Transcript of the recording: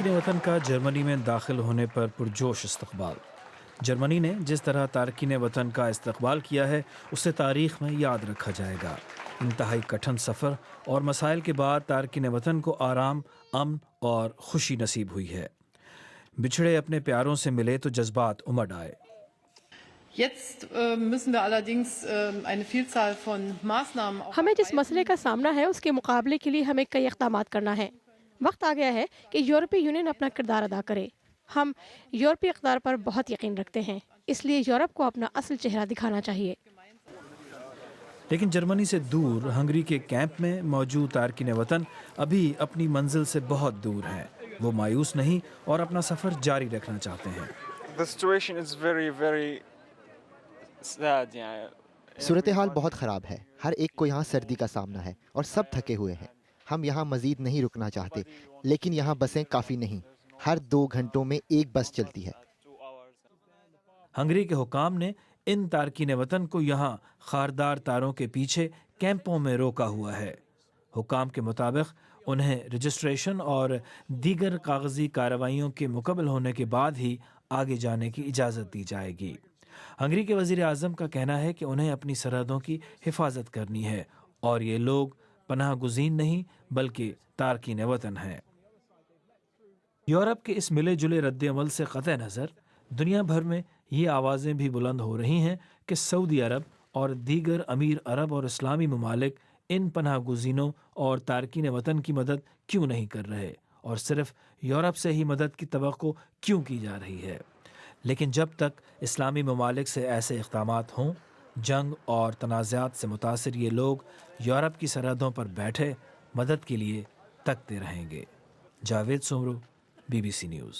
अपने वतन का जर्मनी में दाखिल होने पर पुरजोश इस्तकबाल। जर्मनी ने जिस तरह तारकीन वतन का इस्तकबाल किया है उसे तारीख़ में याद रखा जाएगा। इंतहाई कठिन सफ़र और मसाइल के बाद तारकीन वतन को आराम, अमन और खुशी नसीब हुई है। बिछड़े अपने प्यारों से मिले तो जज्बात उमड़ आए। Jetzt müssen wir allerdings eine Vielzahl von Maßnahmen हमें जिस मसले का सामना है उसके मुकाबले के लिए हमें कई इक़दामात करना है। वक्त आ गया है कि यूरोपीय यूनियन अपना किरदार अदा करे। हम यूरोपीय इक़दार पर बहुत यकीन रखते हैं, इसलिए यूरोप को अपना असल चेहरा दिखाना चाहिए। लेकिन जर्मनी से दूर हंगरी के कैंप में मौजूद तारकीन वतन अभी अपनी मंजिल से बहुत दूर हैं। वो मायूस नहीं और अपना सफ़र जारी रखना चाहते हैं। The situation is very sad. सूरत हाल बहुत ख़राब है। हर एक को यहाँ सर्दी का सामना है और सब थके हुए हैं। हम यहाँ मज़ीद नहीं रुकना चाहते, लेकिन यहाँ बसें काफ़ी नहीं। हर 2 घंटों में एक बस चलती है। हंगरी के हुकाम ने इन तारकीन वतन को यहाँ खारदार तारों के पीछे कैंपों में रोका हुआ है। हुकाम के मुताबिक उन्हें रजिस्ट्रेशन और दीगर कागजी कार्रवाइयों के मुकम्मल होने के बाद ही आगे जाने की इजाज़त दी जाएगी। हंगरी के वज़ीर आज़म का कहना है कि उन्हें अपनी सरहदों की हिफाजत करनी है और ये लोग पनाह गुज़ीन नहीं बल्कि तारकीन वतन हैं। यूरोप के इस मिले जुले रद्द-ए-अमल से क़तई नज़र दुनिया भर में ये आवाज़ें भी बुलंद हो रही हैं कि सऊदी अरब और दीगर अमीर अरब और इस्लामी ममालिक इन पनाह गुज़ीनों और तारकीन वतन की मदद क्यों नहीं कर रहे और सिर्फ यूरोप से ही मदद की तवक्को क्यों की जा रही है। लेकिन जब तक इस्लामी ममालिक से ऐसे इक़दामात हों, जंग और तनाज़ात से मुतासिर ये लोग यूरोप की सरहदों पर बैठे मदद के लिए तकते रहेंगे। Javed Soomro, BBC news.